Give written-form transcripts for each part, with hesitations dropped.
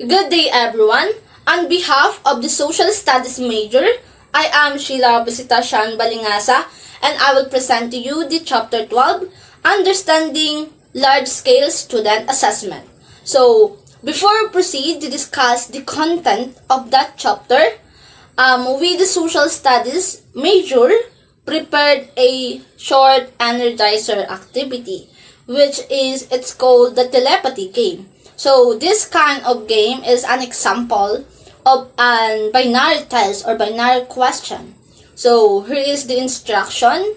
Good day, everyone. On behalf of the Social Studies major, I am Sheila Bisitasyan Balingasa, and I will present to you the Chapter 12, Understanding Large-Scale Student Assessment. So, before we proceed to discuss the content of that chapter, we, the Social Studies major, prepared a short energizer activity, which is, it's called the telepathy game. So this kind of game is an example of a binary test or binary question. So here is the instruction.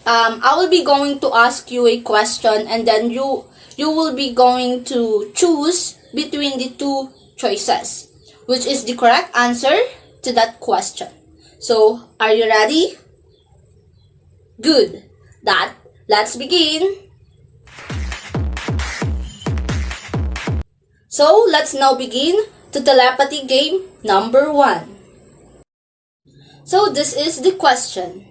I will be going to ask you a question, and then you will be going to choose between the two choices, which is the correct answer to that question. So are you ready? Good. Let's begin. So let's now begin to telepathy game number 1. So this is the question.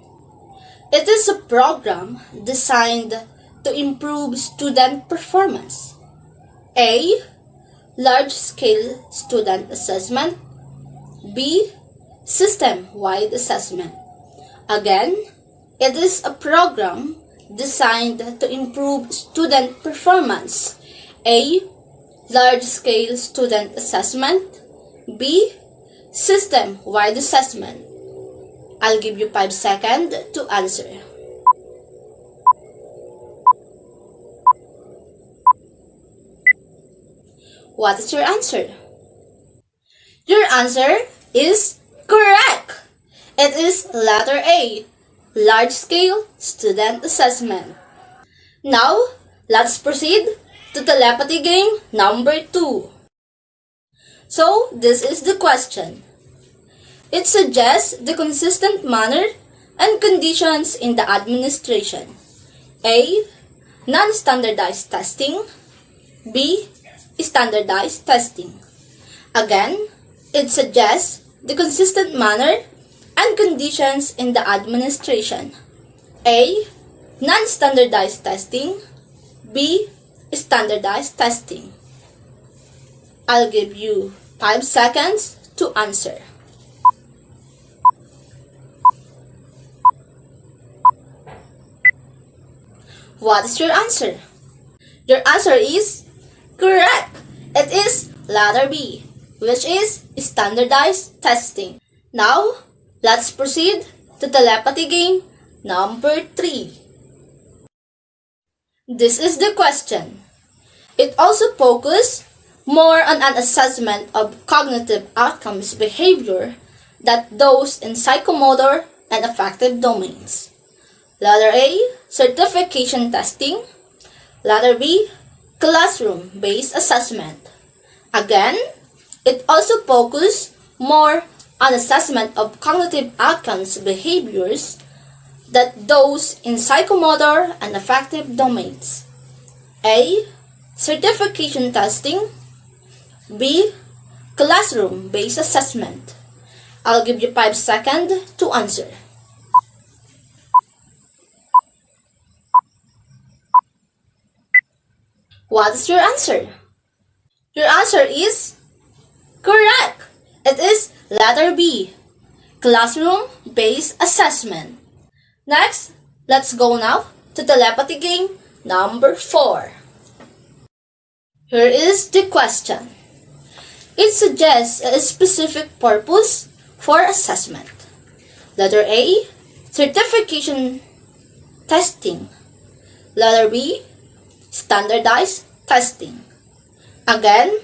It is a program designed to improve student performance. A. Large-scale student assessment. B. System-wide assessment. Again, it is a program designed to improve student performance. A. Large-scale student assessment. B. System-wide assessment. I'll give you 5 seconds to answer. What is your answer? Your answer is correct. It is letter A, large-scale student assessment. Now, let's proceed to telepathy game number 2. So, this is the question. It suggests the consistent manner and conditions in the administration. A. Non-standardized testing. B. Standardized testing. Again, it suggests the consistent manner and conditions in the administration. A. Non-standardized testing. B. Standardized testing. I'll give you 5 seconds to answer. What is your answer? Your answer is correct. It is letter B, which is standardized testing. Now, let's proceed to telepathy game number 3. This is the question. It also focuses more on an assessment of cognitive outcomes behavior than those in psychomotor and affective domains. Letter A, certification testing. Letter B, classroom-based assessment. Again, it also focuses more on assessment of cognitive outcomes behaviors than those in psychomotor and affective domains. A. Certification testing. B. Classroom-based assessment. I'll give you 5 seconds to answer. What is your answer? Your answer is correct. It is letter B, classroom-based assessment. Next, let's go now to telepathy game number 4. Here is the question. It suggests a specific purpose for assessment. Letter A, certification testing. Letter B, standardized testing. Again,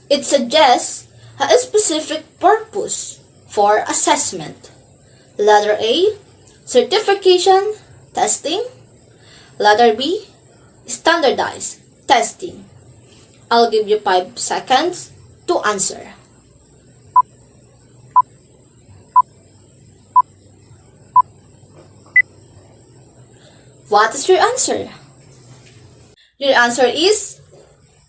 it suggests a specific purpose for assessment. Letter A, certification testing. Letter B, standardized testing. I'll give you 5 seconds to answer. What is your answer? Your answer is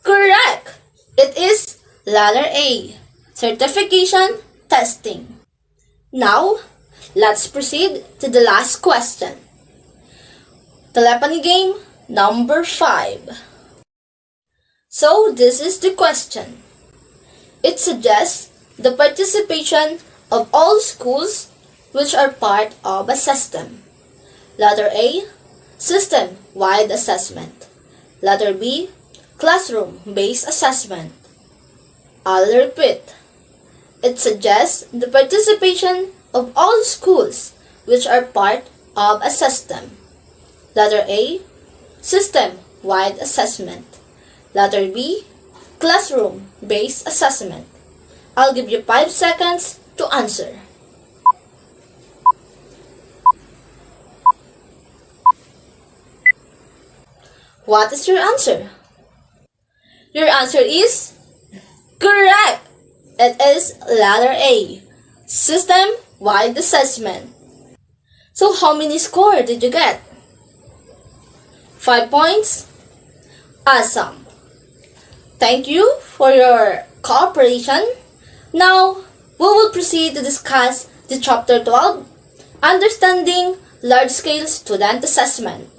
correct. It is letter A, certification testing. Now, let's proceed to the last question. Telepathy game number 5. So, this is the question. It suggests the participation of all schools which are part of a system. Letter A, system-wide assessment. Letter B, classroom-based assessment. I'll repeat. It suggests the participation of all schools which are part of a system. Letter A, system-wide assessment. Letter B, classroom-based assessment. I'll give you 5 seconds to answer. What is your answer? Your answer is correct. It is letter A, system-wide assessment. So how many score did you get? 5 points? Awesome. Thank you for your cooperation. Now, we will proceed to discuss the Chapter 12, Understanding Large-Scale Student Assessment.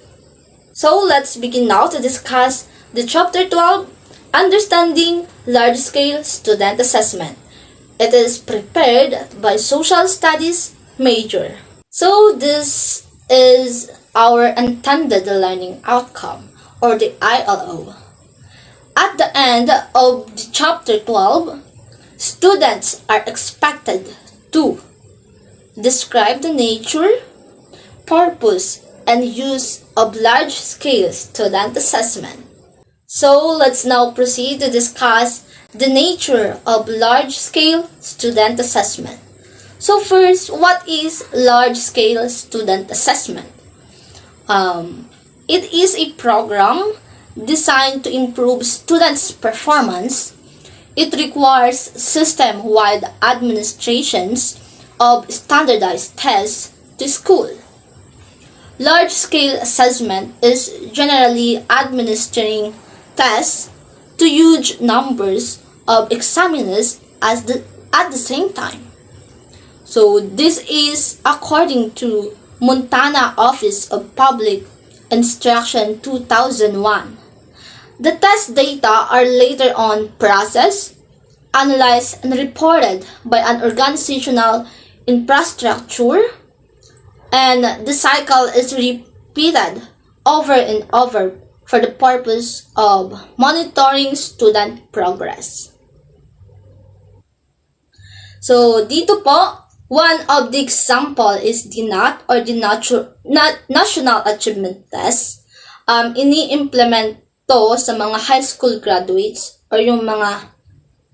So, let's begin now to discuss the Chapter 12, Understanding Large-Scale Student Assessment. It is prepared by Social Studies major. So, this is our intended learning outcome, or the ILO. At the end of the Chapter 12, students are expected to describe the nature, purpose, and use of large-scale student assessment. So let's now proceed to discuss the nature of large-scale student assessment. So first, what is large-scale student assessment? It is a program designed to improve students' performance. It requires system-wide administrations of standardized tests to school. Large-scale assessment is generally administering tests to huge numbers of examiners at the same time. So this is according to Montana Office of Public Instruction 2001. The test data are later on processed, analyzed, and reported by an organizational infrastructure, and the cycle is repeated over and over for the purpose of monitoring student progress. So, dito po, one of the example is the NAT or the National Achievement Test. Ini-implement to sa mga high school graduates or yung mga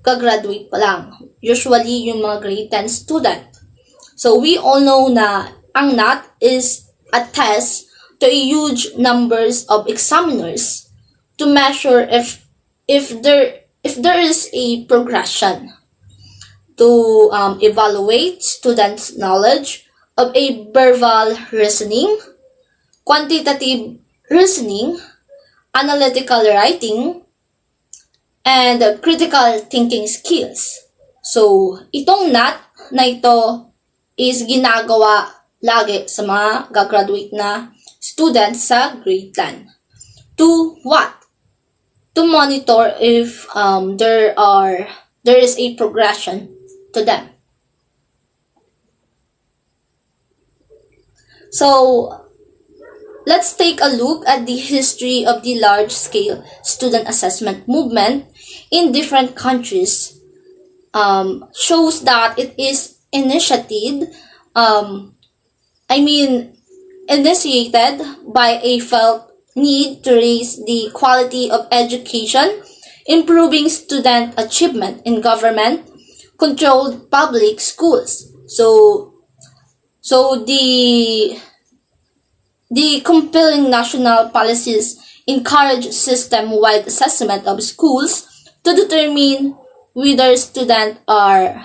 kagraduate pa lang. Usually, yung mga grade 10 student. So, we all know na ang NAT is a test to a huge numbers of examiners to measure if there is a progression to evaluate students' knowledge of a verbal reasoning, quantitative reasoning, analytical writing, and critical thinking skills. So, itong NAT na ito is ginagawa lagi sa mga gagraduate na students sa grade 10. To what? To monitor if there is a progression to them. So, let's take a look at the history of the large-scale student assessment movement in different countries. Shows that it is initiated by a felt need to raise the quality of education, improving student achievement in government-controlled public schools. So the compelling national policies encourage system-wide assessment of schools to determine whether students are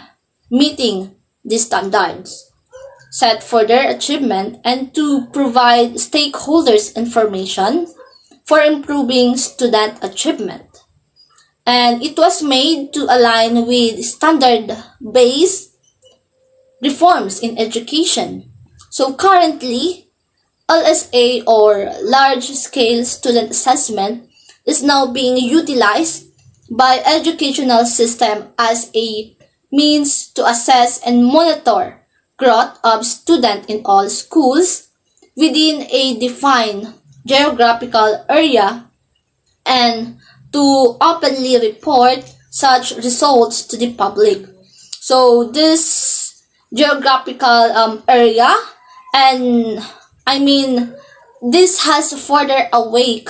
meeting the standards set for their achievement and to provide stakeholders information for improving student achievement. And it was made to align with standard-based reforms in education. So currently, LSA or large-scale student assessment is now being utilized by educational system as a means to assess and monitor growth of students in all schools within a defined geographical area and to openly report such results to the public. So this geographical area, and this has further awake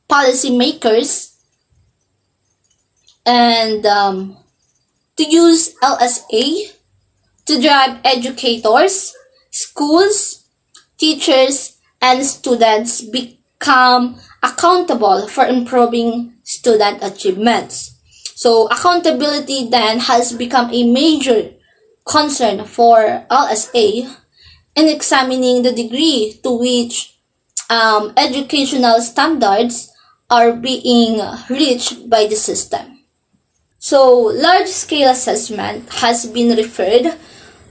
policymakers and to use LSA to drive educators, schools, teachers, and students become accountable for improving student achievements. So accountability then has become a major concern for LSA in examining the degree to which educational standards are being reached by the system. So large-scale assessment has been referred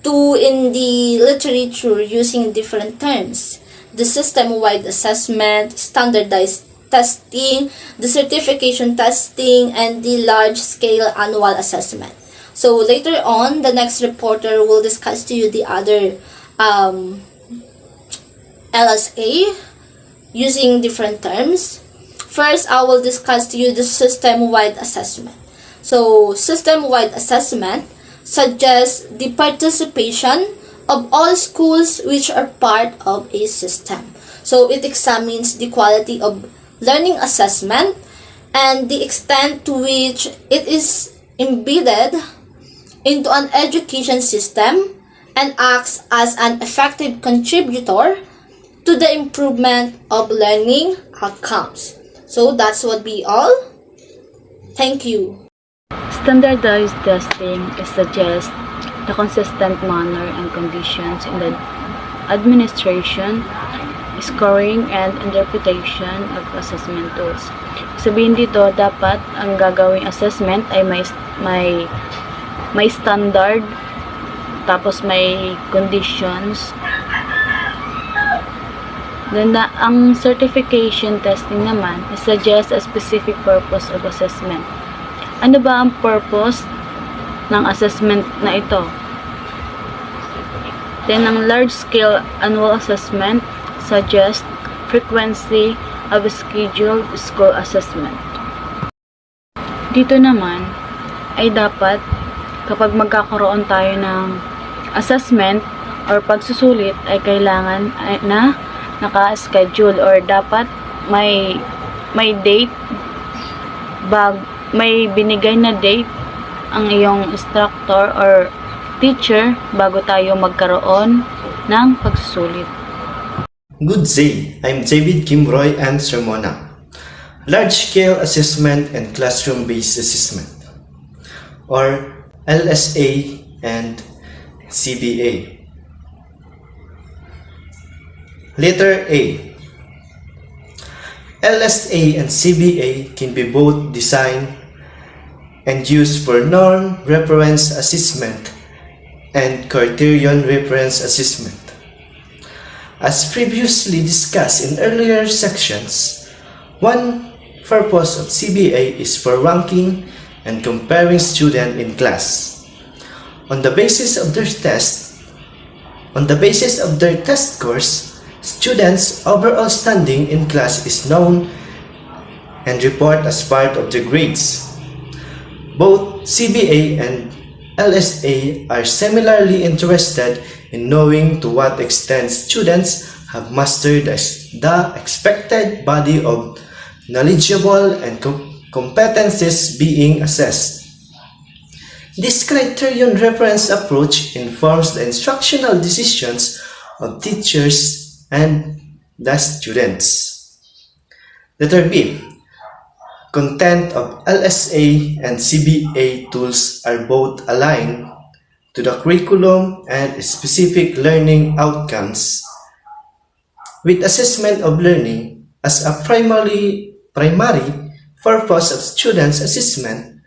to in the literature using different terms. The system-wide assessment, standardized testing, the certification testing, and the large-scale annual assessment. So later on, the next reporter will discuss to you the other LSA using different terms. First, I will discuss to you the system-wide assessment. So system-wide assessment suggests the participation of all schools which are part of a system. So it examines the quality of learning assessment and the extent to which it is embedded into an education system and acts as an effective contributor to the improvement of learning outcomes. So that's what be all. Thank you. Standardized testing suggests the consistent manner and conditions in the administration, scoring, and interpretation of assessment tools. Sabihin dito, dapat ang gagawing assessment ay may standard, tapos may conditions. Then, ang certification testing naman suggests a specific purpose of assessment. Ano ba ang purpose ng assessment na ito? Then, ang large-scale annual assessment suggests frequency of scheduled school assessment. Dito naman ay dapat kapag magkakaroon tayo ng assessment or pagsusulit ay kailangan na naka-schedule or dapat may date may binigay na date ang iyong instructor or teacher bago tayo magkaroon ng pagsusulit. Good day, I'm David Kimroy and Sermona. Large-scale assessment and classroom-based assessment, or LSA and CBA. Letter A. LSA and CBA can be both designed and used for norm reference assessment and criterion reference assessment. As previously discussed in earlier sections, one purpose of CBA is for ranking and comparing students in class. On the basis of their test scores, students' overall standing in class is known and report as part of the grades. Both CBA and LSA are similarly interested in knowing to what extent students have mastered the expected body of knowledgeable and competencies being assessed. This criterion reference approach informs the instructional decisions of teachers and the students. Letter B. Content of LSA and CBA tools are both aligned to the curriculum and specific learning outcomes, with assessment of learning as a primary purpose of students' assessment.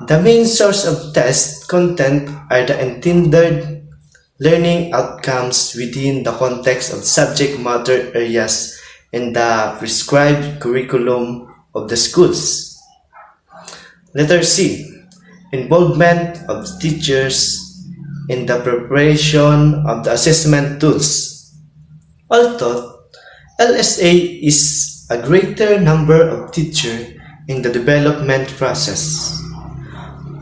The main source of test content are the intended learning outcomes within the context of subject matter areas in the prescribed curriculum of the schools. Letter C. Involvement of teachers in the preparation of the assessment tools. Although LSA is a greater number of teachers in the development process,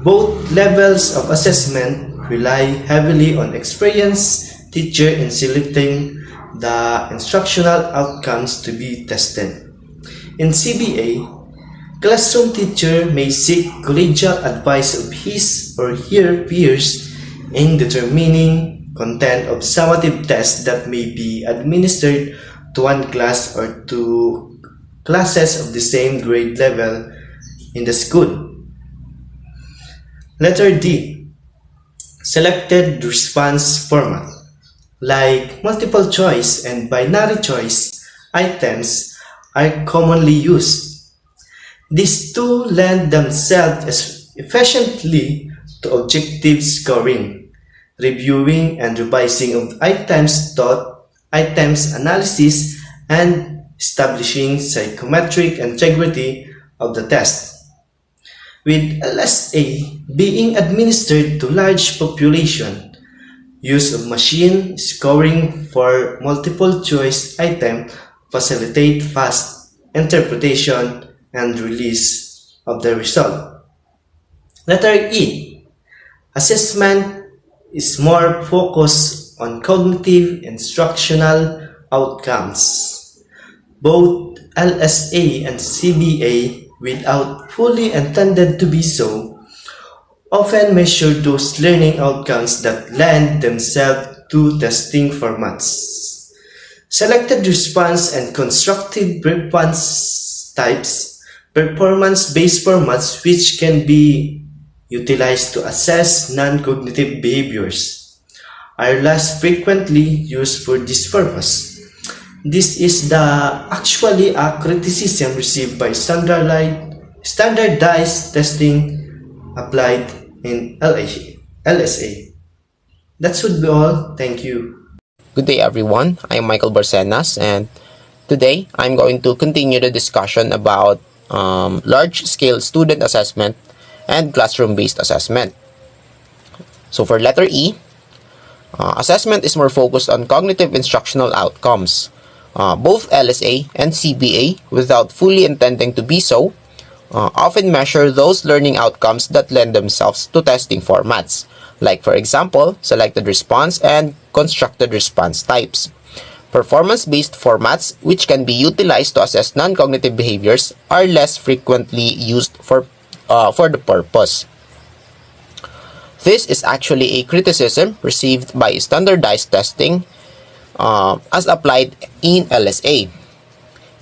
both levels of assessment rely heavily on experienced teacher in selecting the instructional outcomes to be tested. In CBA, classroom teacher may seek collegial advice of his or her peers in determining content of summative tests that may be administered to one class or to classes of the same grade level in the school. Letter D. Selected response format. Like multiple choice and binary choice items are commonly used. These two lend themselves efficiently to objective scoring, reviewing and revising of items taught, items analysis, and establishing psychometric integrity of the test. With LSA being administered to large population, use of machine scoring for multiple choice item facilitate fast interpretation and release of the result. Letter E. Assessment is more focused on cognitive instructional outcomes. Both LSA and CBA, without fully intended to be so, often measure those learning outcomes that lend themselves to testing formats. Selected response and constructive response types, performance-based formats which can be utilized to assess non-cognitive behaviors, are less frequently used for this purpose. This is actually a criticism received by standardized testing applied in LSA. That should be all. Thank you. Good day everyone, I'm Michael Barcenas and today I'm going to continue the discussion about large-scale student assessment and classroom-based assessment. So for letter E, assessment is more focused on cognitive instructional outcomes. Both LSA and CBA, without fully intending to be so, often measure those learning outcomes that lend themselves to testing formats, like for example, selected response and constructed response types. Performance-based formats, which can be utilized to assess non-cognitive behaviors, are less frequently used for the purpose. This is actually a criticism received by standardized testing as applied in LSA.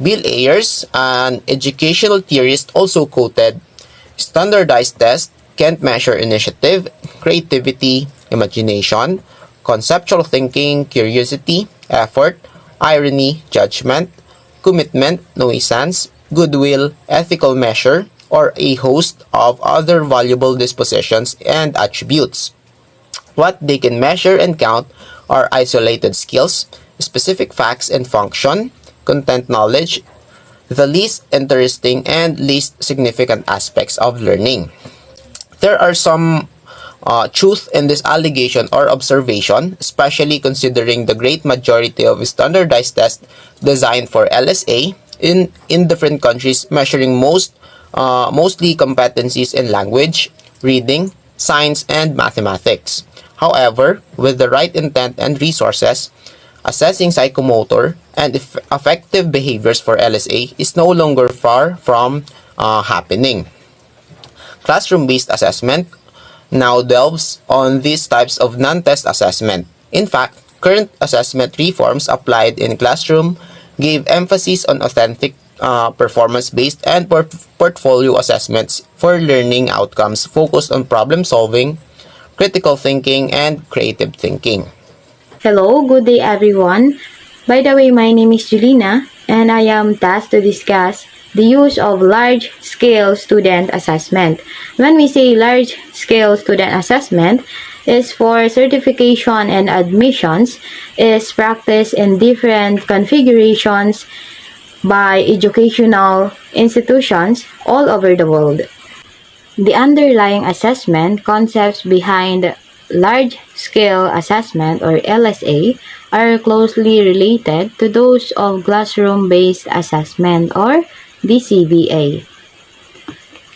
Bill Ayers, an educational theorist, also quoted, "Standardized tests can't measure initiative, creativity, imagination, conceptual thinking, curiosity, effort, irony, judgment, commitment, nuisance, goodwill, ethical measure, or a host of other valuable dispositions and attributes. What they can measure and count are isolated skills, specific facts and function, content knowledge, the least interesting and least significant aspects of learning." There are some truth in this allegation or observation, especially considering the great majority of standardized tests designed for LSA in different countries measuring mostly competencies in language, reading, science, and mathematics. However, with the right intent and resources, assessing psychomotor and affective behaviors for LSA is no longer far from happening. Classroom-based assessment now delves on these types of non-test assessment. In fact, current assessment reforms applied in classroom gave emphasis on authentic performance-based and portfolio assessments for learning outcomes focused on problem-solving, critical thinking, and creative thinking. Hello, good day everyone. By the way, my name is Julina and I am tasked to discuss the use of large-scale student assessment. When we say large-scale student assessment, is for certification and admissions, is practiced in different configurations by educational institutions all over the world. the underlying assessment concepts behind large-scale assessment or LSA are closely related to those of classroom-based assessment or DCBA.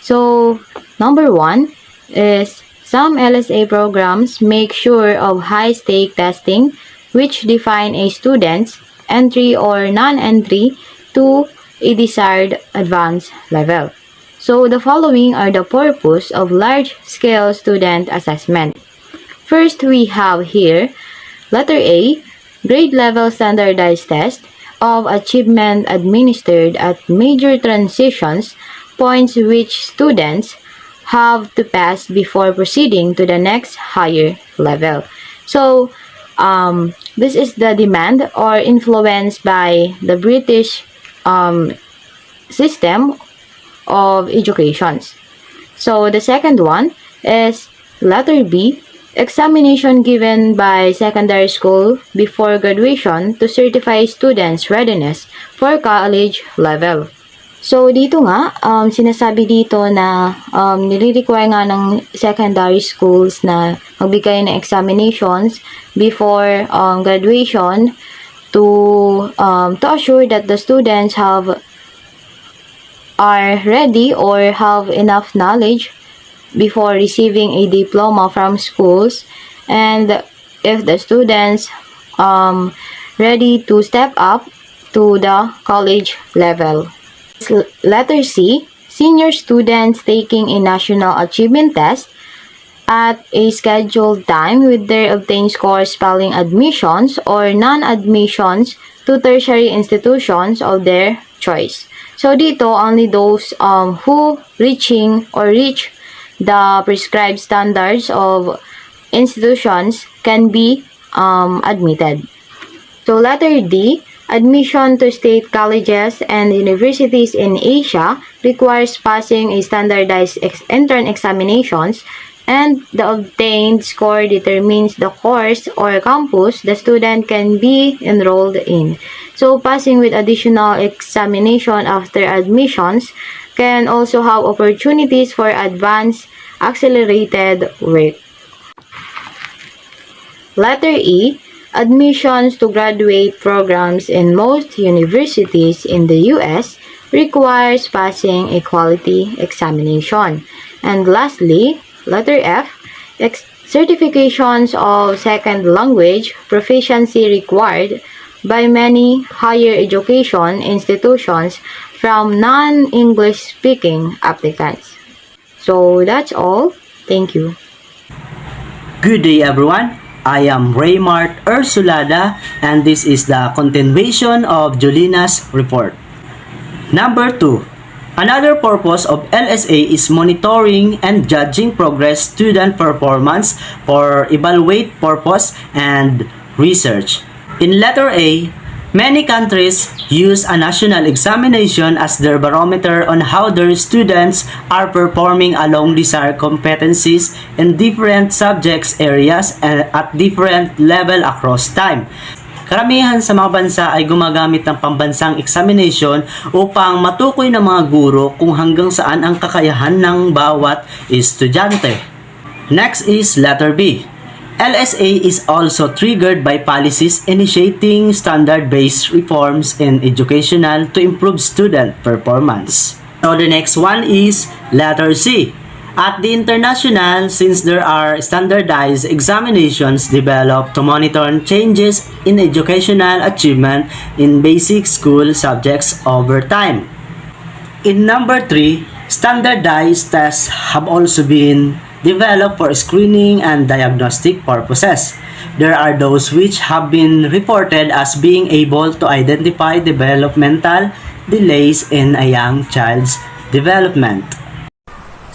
So, number one is some LSA programs make sure of high-stake testing which define a student's entry or non-entry to a desired advanced level. So, the following are the purpose of large-scale student assessment. First, we have here, letter A, grade-level standardized test of achievement administered at major transitions, points which students have to pass before proceeding to the next higher level. So, this is the demand or influenced by the British system of educations. So, the second one is letter B, examination given by secondary school before graduation to certify students' readiness for college level. So, dito nga, sinasabi dito na nire-require nga ng secondary schools na magbigay ng examinations before graduation to assure that the students are ready or have enough knowledge before receiving a diploma from schools, and if the students ready to step up to the college level. Letter C, senior students taking a national achievement test at a scheduled time with their obtained scores spelling admissions or non-admissions to tertiary institutions of their choice. So dito, only those who reach the prescribed standards of institutions can be admitted. So letter D, admission to state colleges and universities in Asia requires passing a standardized entrance examinations, and the obtained score determines the course or campus the student can be enrolled in. So passing with additional examination after admissions can also have opportunities for advanced accelerated work. Letter E, admissions to graduate programs in most universities in the US requires passing a quality examination. And lastly, letter F, certifications of second language proficiency required by many higher education institutions from non-English speaking applicants. So that's all. Thank you. Good day everyone. I am Raymart Ursulada and this is the continuation of Julina's report. Number 2. Another purpose of LSA is monitoring and judging progress student performance for evaluate purpose and research. In letter A, many countries use a national examination as their barometer on how their students are performing along desired competencies in different subjects areas and at different level across time. Karamihan sa mga bansa ay gumagamit ng pambansang examination upang matukoy ng mga guro kung hanggang saan ang kakayahan ng bawat estudyante. Next is letter B. LSA is also triggered by policies initiating standard-based reforms in educational to improve student performance. So the next one is letter C. At the international, since there are standardized examinations developed to monitor changes in educational achievement in basic school subjects over time. In number 3, standardized tests have also been developed for screening and diagnostic purposes. There are those which have been reported as being able to identify developmental delays in a young child's development.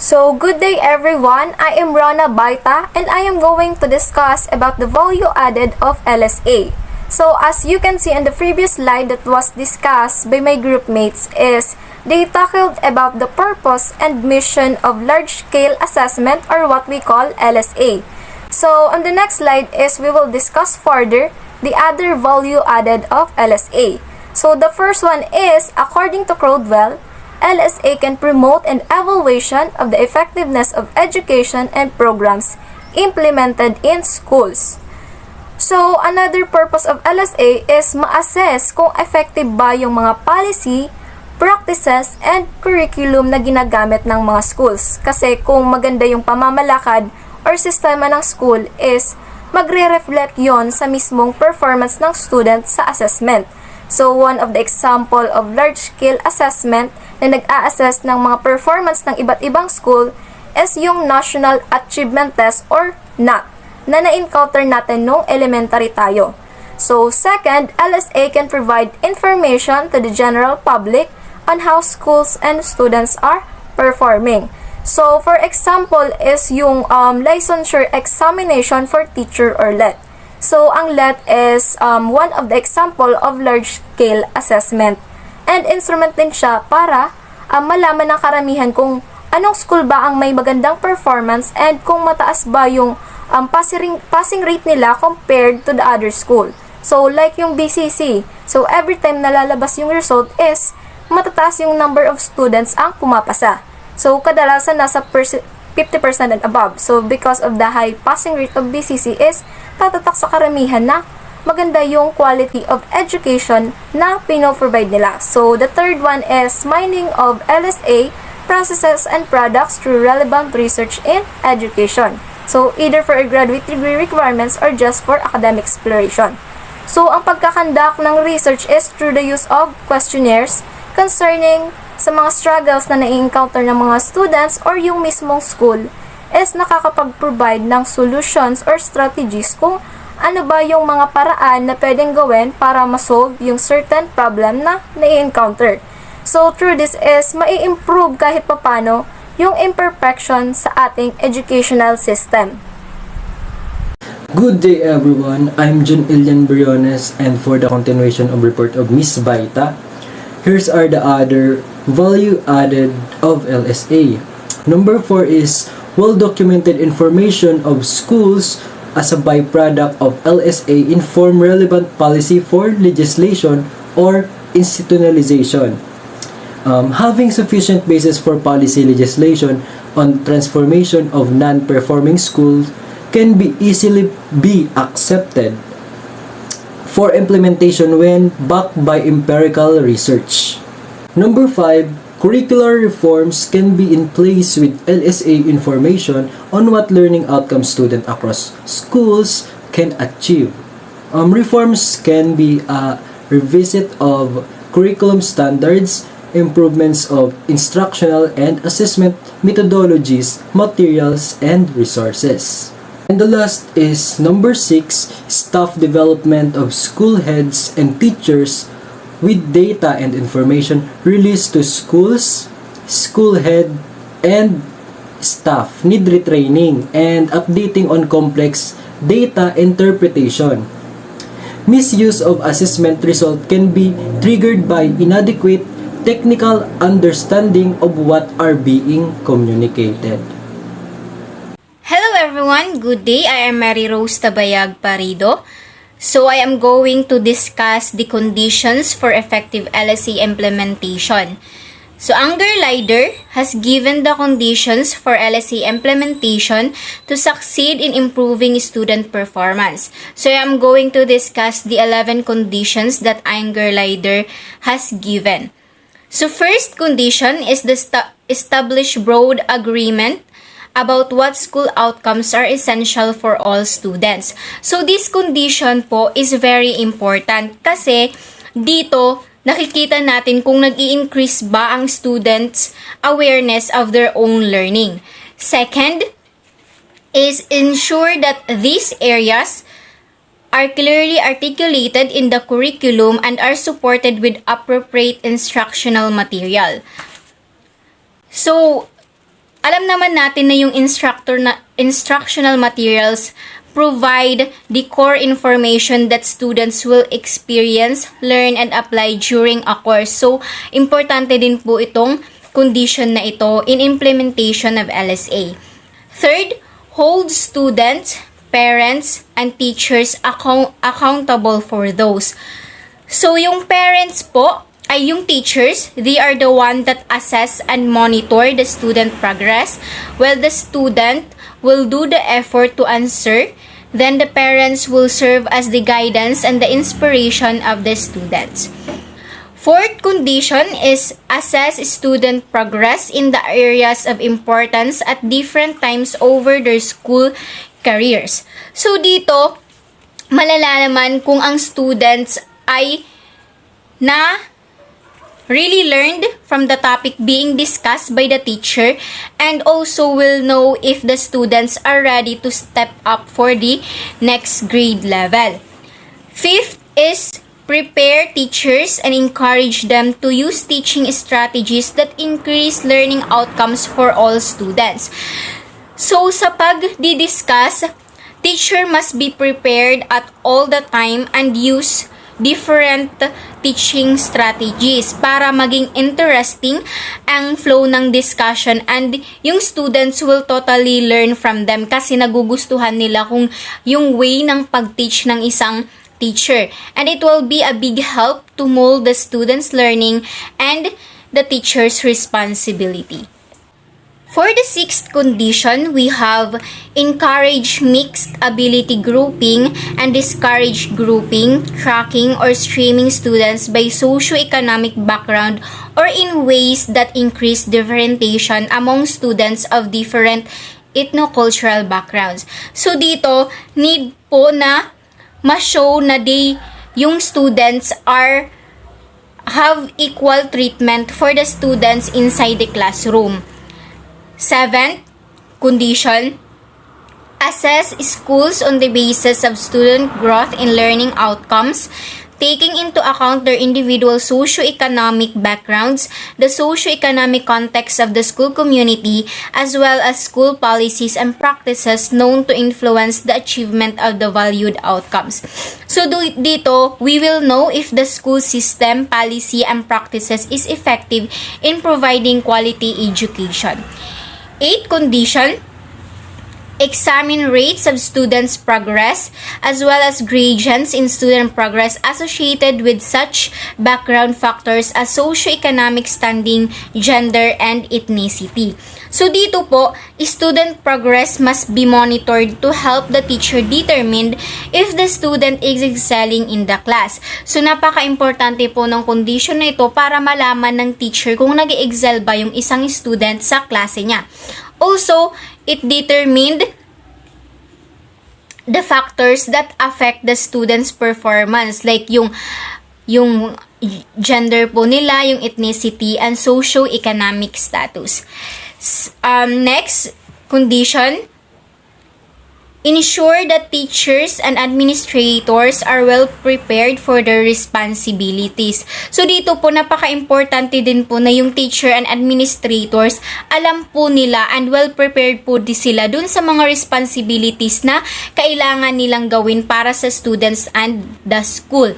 So, good day everyone. I am Rona Baita and I am going to discuss about the value added of LSA. So, as you can see in the previous slide that was discussed by my group mates is they tackled about the purpose and mission of large-scale assessment or what we call LSA. So, on the next slide is we will discuss further the other value added of LSA. So, the first one is, according to Crowdwell, LSA can promote an evaluation of the effectiveness of education and programs implemented in schools. So, another purpose of LSA is ma-assess kung effective ba yung mga policy, practices, and curriculum na ginagamit ng mga schools. Kasi kung maganda yung pamamalakad or sistema ng school is magre-reflect yon sa mismong performance ng student sa assessment. So, one of the example of large-scale assessment na nag-a-assess ng mga performance ng iba't ibang school is yung National Achievement Test or NAT na na-encounter natin nung elementary tayo. So, second, LSA can provide information to the general public on how schools and students are performing. So, for example, is yung licensure examination for teacher or LET. So, ang LET is one of the example of large-scale assessment. And instrument din siya para malaman ng karamihan kung anong school ba ang may magandang performance and kung mataas ba yung passing rate nila compared to the other school. So, like yung BCC. So, every time nalalabas yung result is matataas yung number of students ang pumapasa. So, kadalasan nasa 50% and above. So, because of the high passing rate of BCC is tatatak sa karamihan na maganda yung quality of education na pino-provide nila. So, the third one is mining of LSA processes and products through relevant research in education. So, either for a graduate degree requirements or just for academic exploration. So, ang pagkakandak ng research is through the use of questionnaires concerning sa mga struggles na na-encounter ng mga students or yung mismong school is nakakapag-provide ng solutions or strategies kung ano ba yung mga paraan na pwedeng gawin para masolve yung certain problem na na-encounter. So, through this is mai-improve kahit papano yung imperfection sa ating educational system. Good day everyone, I'm Jun Ilian Briones, and for the continuation of report of Miss Baita, here's are the other value added of LSA. Number 4 is well-documented information of schools as a byproduct of LSA inform relevant policy for legislation or institutionalization. Having sufficient basis for policy legislation on transformation of non-performing schools can be easily be accepted for implementation when backed by empirical research. Number 5, curricular reforms can be in place with LSA information on what learning outcomes students across schools can achieve. Reforms can be a revisit of curriculum standards, improvements of instructional and assessment methodologies, materials, and resources. And the last is number 6, staff development of school heads and teachers with data and information released to schools, school head, and staff need retraining and updating on complex data interpretation. Misuse of assessment result can be triggered by inadequate technical understanding of what are being communicated. Hello everyone, good day. I am Mary Rose Tabayag Parido. So I am going to discuss the conditions for effective LSA implementation. So Unger Leider has given the conditions for LSA implementation to succeed in improving student performance. So I am going to discuss the 11 conditions that Unger Leider has given. So first condition is the establish broad agreement about what school outcomes are essential for all students. So this condition po is very important kasi dito nakikita natin kung nag-i-increase ba ang students' awareness of their own learning. Second is ensure that these areas are clearly articulated in the curriculum and are supported with appropriate instructional material. So, alam naman natin na yung instructional materials provide the core information that students will experience, learn, and apply during a course. So, importante din po itong condition na ito in implementation of LSA. Third, hold students, parents, and teachers accountable for those. So, yung parents po ay yung teachers, they are the one that assess and monitor the student progress, while the student will do the effort to answer. Then the parents will serve as the guidance and the inspiration of the students. Fourth condition is assess student progress in the areas of importance at different times over their school careers. So dito, malalaman kung ang students ay really learned from the topic being discussed by the teacher, and also will know if the students are ready to step up for the next grade level. Fifth is prepare teachers and encourage them to use teaching strategies that increase learning outcomes for all students. So sa pag-discuss, teacher must be prepared at all the time and use different teaching strategies para maging interesting ang flow ng discussion, and yung students will totally learn from them kasi nagugustuhan nila kung yung way ng pag-teach ng isang teacher. And it will be a big help to mold the students' learning and the teacher's responsibility. For the sixth condition, we have encourage mixed ability grouping and discourage grouping, tracking, or streaming students by socioeconomic background or in ways that increase differentiation among students of different ethnocultural backgrounds. So dito, need po na ma-show na yung students have equal treatment for the students inside the classroom. Seventh condition, assess schools on the basis of student growth and learning outcomes, taking into account their individual socioeconomic backgrounds, the socioeconomic context of the school community, as well as school policies and practices known to influence the achievement of the valued outcomes. So dito, we will know if the school system, policy, and practices is effective in providing quality education. Eighth condition, examine rates of students' progress as well as gradients in student progress associated with such background factors as socioeconomic standing, gender, and ethnicity. So dito po, student progress must be monitored to help the teacher determine if the student is excelling in the class. So napaka-importante po ng condition na ito para malaman ng teacher kung nag-excel ba yung isang student sa klase niya. Also, it determined the factors that affect the student's performance, like yung gender po nila, yung ethnicity, and socio-economic status. Next condition, ensure that teachers and administrators are well prepared for their responsibilities. So dito po, napaka-importante din po na yung teacher and administrators, alam po nila and well prepared po di sila dun sa mga responsibilities na kailangan nilang gawin para sa students and the school.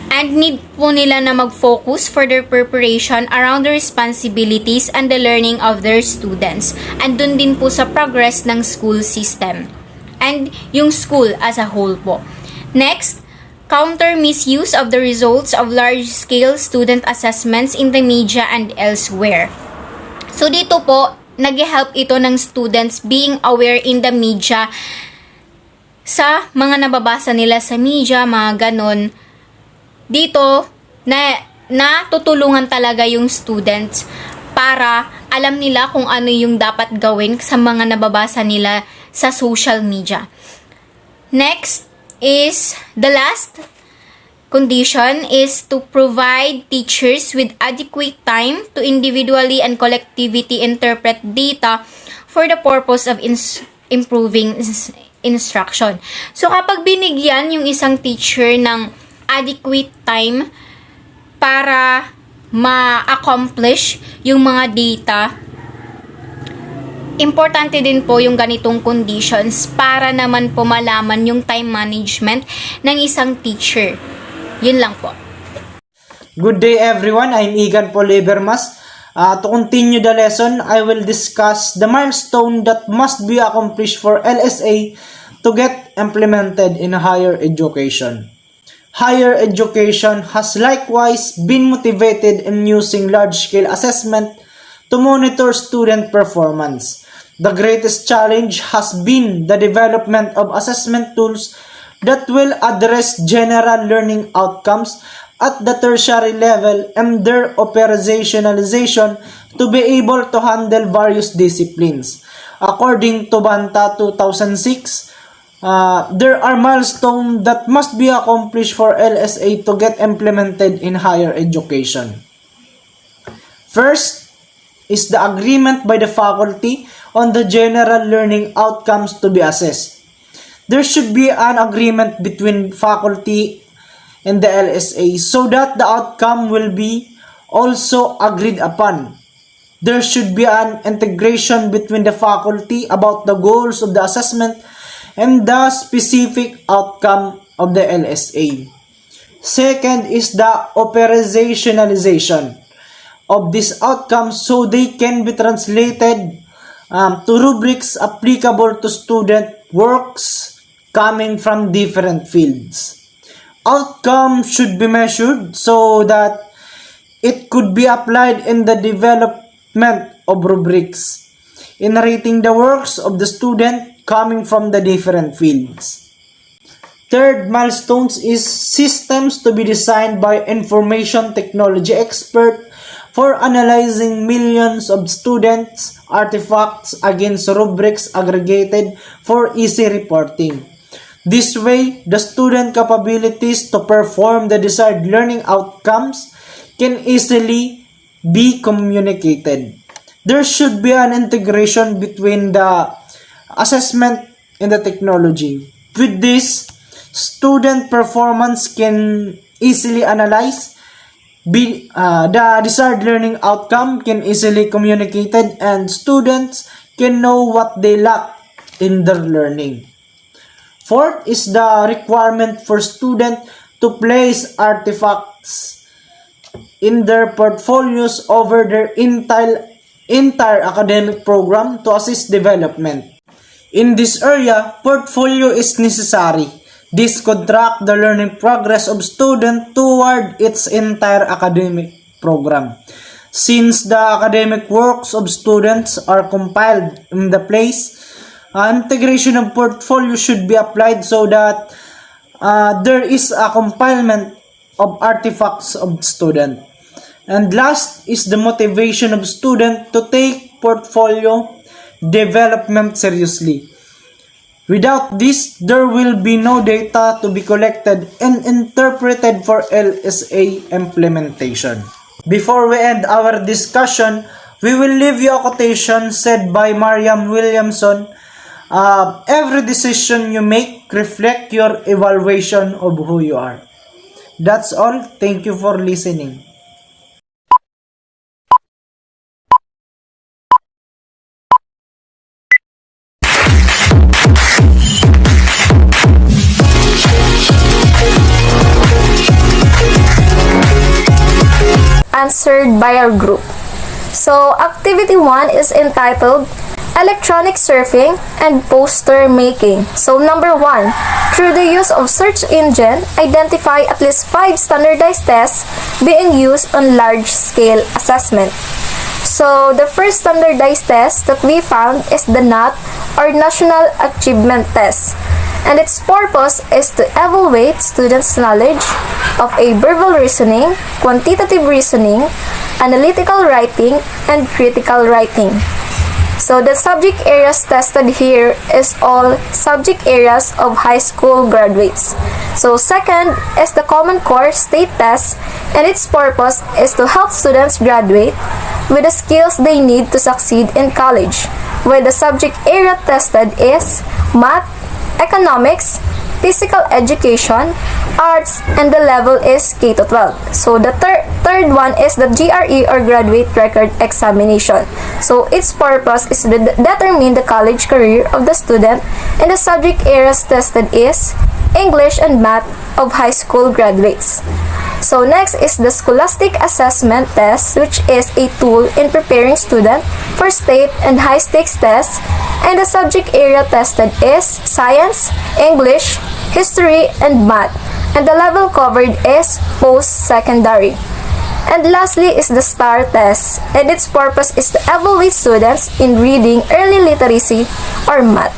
And need po nila na mag-focus for their preparation around the responsibilities and the learning of their students. And dun din po sa progress ng school system. And yung school as a whole po. Next, counter misuse of the results of large-scale student assessments in the media and elsewhere. So dito po, nag-help ito ng students being aware in the media sa mga nababasa nila sa media, mga ganon. Dito, natutulungan talaga yung students para alam nila kung ano yung dapat gawin sa mga nababasa nila sa social media. Next is, the last condition is to provide teachers with adequate time to individually and collectively interpret data for the purpose of improving instruction. So kapag binigyan yung isang teacher ng adequate time para ma-accomplish yung mga data, importante din po yung ganitong conditions para naman po malaman yung time management ng isang teacher. Yun lang po. Good day everyone, I'm Igan Polibermas. To continue the lesson, I will discuss the milestone that must be accomplished for LSA to get implemented in higher education. higher education has likewise been motivated in using large-scale assessment to monitor student performance. The greatest challenge has been the development of assessment tools that will address general learning outcomes at the tertiary level and their operationalization to be able to handle various disciplines. According to Banta 2006, there are milestones that must be accomplished for LSA to get implemented in higher education. First is the agreement by the faculty on the general learning outcomes to be assessed. There should be an agreement between faculty and the LSA so that the outcome will be also agreed upon. There should be an integration between the faculty about the goals of the assessment and the specific outcome of the LSA. Second is the operationalization of these outcomes so they can be translated to rubrics applicable to student works coming from different fields. Outcomes should be measured so that it could be applied in the development of rubrics in rating the works of the student coming from the different fields. Third milestones is systems to be designed by information technology expert for analyzing millions of students' artifacts against rubrics aggregated for easy reporting. This way, the student capabilities to perform the desired learning outcomes can easily be communicated. There should be an integration between the assessment and the technology. With this, student performance can easily analyze, the desired learning outcome can easily communicated, and students can know what they lack in their learning. Fourth is the requirement for students to place artifacts in their portfolios over their entire academic program to assist development. In this area, portfolio is necessary. This could track the learning progress of student toward its entire academic program. Since the academic works of students are compiled in the place, integration of portfolio should be applied so that there is a compilement of artifacts of student. And last is the motivation of student to take portfolio development seriously. Without this, there will be no data to be collected and interpreted for LSA implementation. Before we end our discussion, we will leave you a quotation said by Mariam Williamson. Every decision you make reflect your evaluation of who you are. That's all. Thank you for listening. Answered by our group. So, activity 1 is entitled Electronic Surfing and Poster Making. So, number 1, through the use of search engine, identify at least 5 standardized tests being used on large-scale assessment. So, the first standardized test that we found is the NAT, or National Achievement Test. And its purpose is to evaluate students' knowledge of a verbal reasoning, quantitative reasoning, analytical writing, and critical writing. So the subject areas tested here is all subject areas of high school graduates. So second is the Common Core State Test, and its purpose is to help students graduate with the skills they need to succeed in college, where the subject area tested is math, economics, physical education, arts, and the level is K-12. So the third one is the GRE, or Graduate Record Examination. So its purpose is to determine the college career of the student, and the subject areas tested is English and Math of high school graduates. So next is the Scholastic Assessment Test, which is a tool in preparing students for state and high-stakes tests, and the subject area tested is Science, English, History, and Math. and the level covered is post-secondary. And lastly is the STAR test, and its purpose is to evaluate students in reading, early literacy, or math.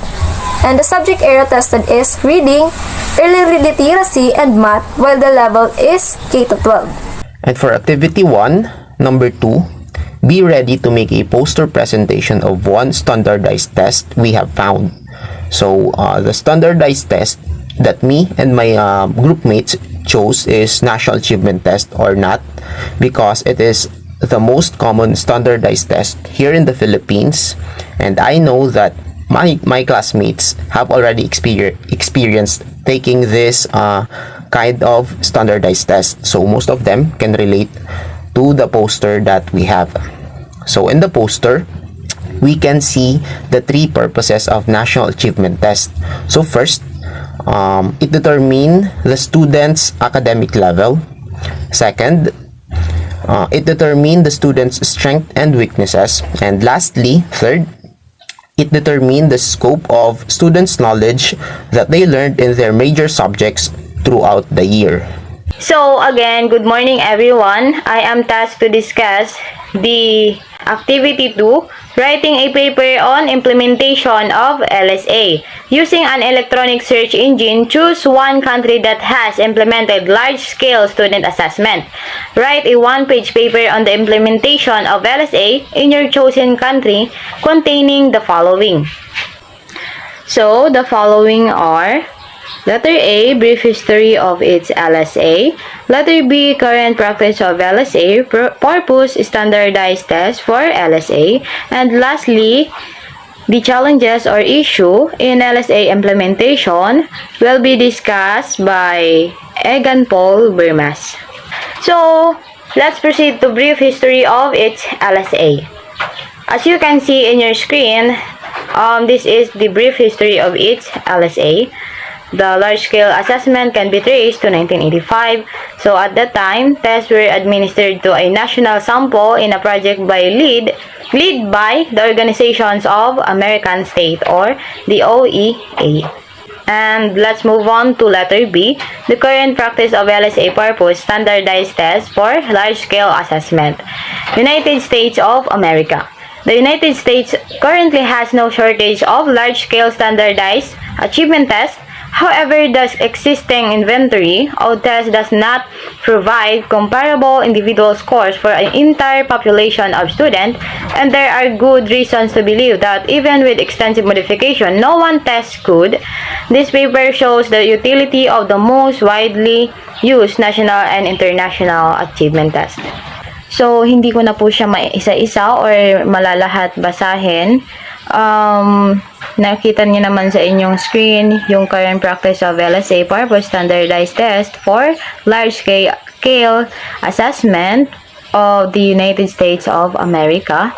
And the subject area tested is reading, early literacy, and math, while the level is K to 12. And for activity 1, number 2, be ready to make a poster presentation of one standardized test we have found. So the standardized test that me and my group mates chose is National Achievement Test, or NAT, because it is the most common standardized test here in the Philippines, and I know that my classmates have already experienced taking this kind of standardized test, so most of them can relate to the poster that we have. So in the poster, we can see the three purposes of National Achievement Test. So first, it determines the student's academic level. Second, it determines the student's strength and weaknesses. And lastly, third, it determines the scope of students' knowledge that they learned in their major subjects throughout the year. So again, good morning everyone. I am tasked to discuss the activity 2, writing a paper on implementation of LSA. Using an electronic search engine, choose one country that has implemented large-scale student assessment. Write a one-page paper on the implementation of LSA in your chosen country containing the following. So the following are: letter A, brief history of its LSA. Letter B, current practice of LSA, purpose, standardized test for LSA. And lastly, the challenges or issue in LSA implementation will be discussed by Egan Paul Burmas. So, let's proceed to brief history of its LSA. As you can see in your screen, this is the brief history of its LSA. The large-scale assessment can be traced to 1985. So at that time, tests were administered to a national sample in a project led by the Organizations of American States, or the OEA. And let's move on to letter B, the current practice of LSA purpose standardized test for large-scale assessment. United States of America. The United States currently has no shortage of large-scale standardized achievement tests. However, the existing inventory of tests does not provide comparable individual scores for an entire population of students, and there are good reasons to believe that even with extensive modification, no one test could. This paper shows the utility of the most widely used national and international achievement tests. So, hindi ko na po siya maisa-isa or malalahat basahin. Nakita niyo naman sa inyong screen yung current practice of LSA purpose standardized test for large-scale assessment of the United States of America.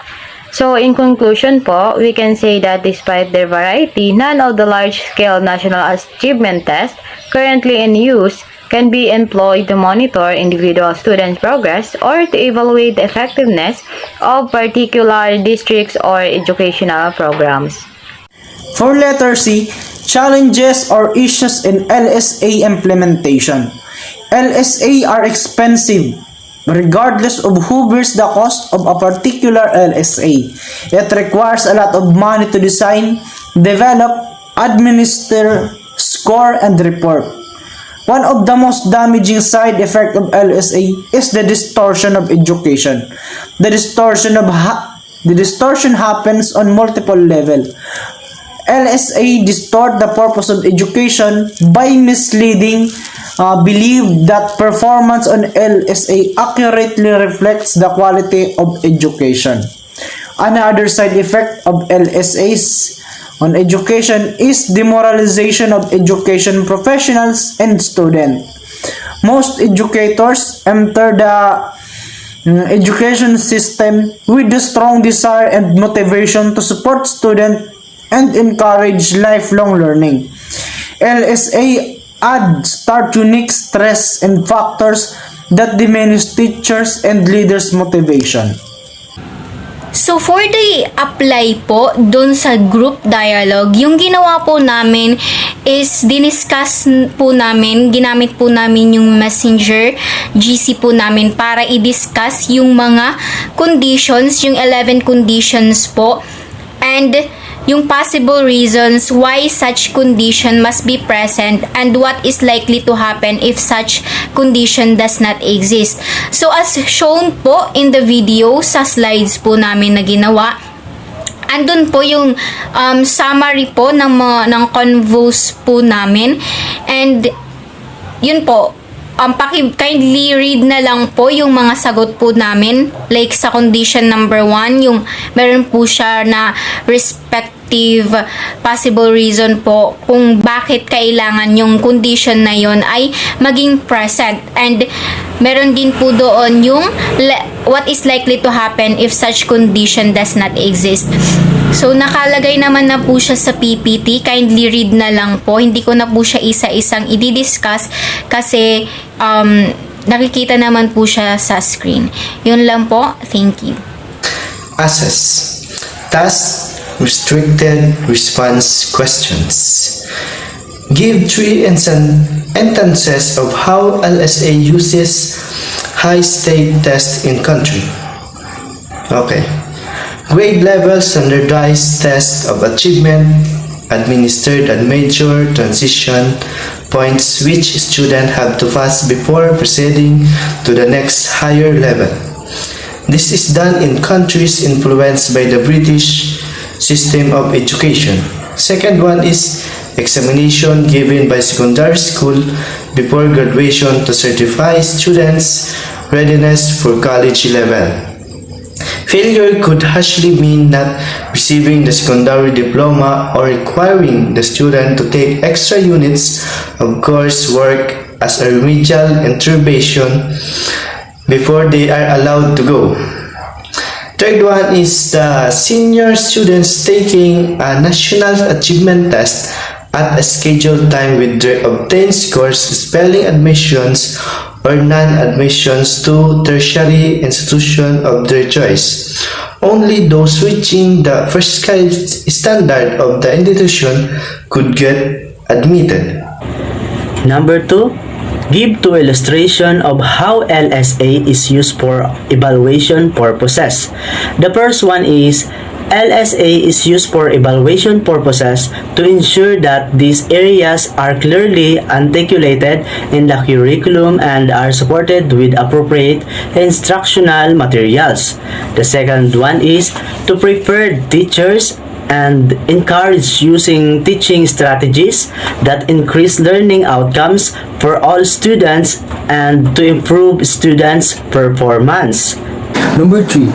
So, in conclusion po, we can say that despite their variety, none of the large-scale national achievement tests currently in use can be employed to monitor individual students' progress or to evaluate the effectiveness of particular districts or educational programs. For letter C, challenges or issues in LSA implementation. LSA are expensive regardless of who bears the cost of a particular LSA. It requires a lot of money to design, develop, administer, score, and report. One of the most damaging side effects of LSA is the distortion of education. The distortion happens on multiple levels. LSA distort the purpose of education by misleading belief that performance on LSA accurately reflects the quality of education. Another side effect of LSAs on education is demoralization of education professionals and students. Most educators enter the education system with the strong desire and motivation to support students and encourage lifelong learning. LSA adds start unique stress and factors that diminish teachers and leaders' motivation. So, for the apply po, dun sa group dialogue, yung ginawa po namin is diniscuss po namin, ginamit po namin yung messenger GC po namin para i-discuss yung mga conditions, yung 11 conditions po, and yung possible reasons why such condition must be present and what is likely to happen if such condition does not exist. So as shown po in the video sa slides po namin na ginawa, andun po yung summary po ng convos po namin, and yun po, kindly read na lang po yung mga sagot po namin. Like sa condition number 1, yung meron po siya na respective possible reason po kung bakit kailangan yung condition na yon ay maging present. And meron din po doon yung what is likely to happen if such condition does not exist. So, nakalagay naman na po siya sa PPT. Kindly read na lang po. Hindi ko na po siya isa-isang i-discuss kasi nakikita naman po siya sa screen. Yun lang po. Thank you. Assess. Task restricted response questions. Give 3 instances of how LSA uses high-stake test in country. Okay. Grade level standardized test of achievement administered at major transition points which students have to pass before proceeding to the next higher level. This is done in countries influenced by the British system of education. Second one is examination given by secondary school before graduation to certify students' readiness for college level. Failure could harshly mean not receiving the secondary diploma or requiring the student to take extra units of coursework as a remedial intervention before they are allowed to go. Third one is the senior students taking a national achievement test at a scheduled time with their obtained scores, spelling admissions or non-admissions to tertiary institution of their choice. Only those reaching the first standard of the institution could get admitted. Number 2, give 2 illustration of how LSA is used for evaluation purposes. The first one is LSA is used for evaluation purposes to ensure that these areas are clearly articulated in the curriculum and are supported with appropriate instructional materials. The second one is to prepare teachers and encourage using teaching strategies that increase learning outcomes for all students and to improve students' performance. Number 3.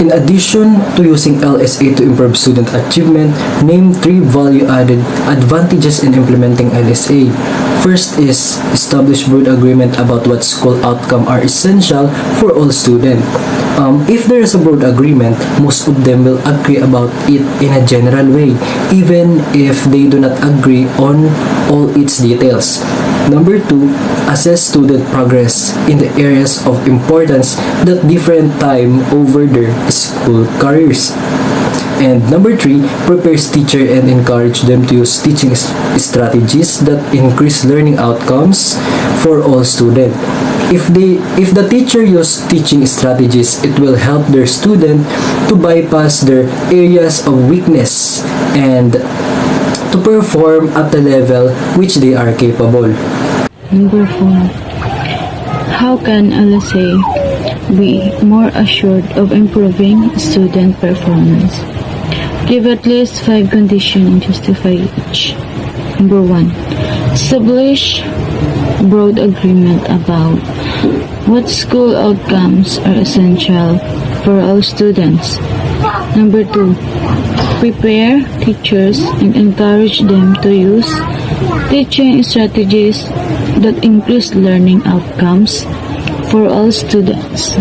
In addition to using LSA to improve student achievement, name 3 value-added advantages in implementing LSA. First is establish broad agreement about what school outcomes are essential for all students. If there is a broad agreement, most of them will agree about it in a general way, even if they do not agree on all its details. Number 2, assess student progress in the areas of importance that different time over their school careers. And number 3, prepares teacher and encourage them to use teaching strategies that increase learning outcomes for all students. If the teacher use teaching strategies, it will help their student to bypass their areas of weakness and to perform at the level which they are capable. Number 4. How can LSA be more assured of improving student performance? Give at least 5 conditions and justify each. Number 1. Establish broad agreement about what school outcomes are essential for all students. Number 2. Prepare teachers and encourage them to use teaching strategies that increase learning outcomes for all students.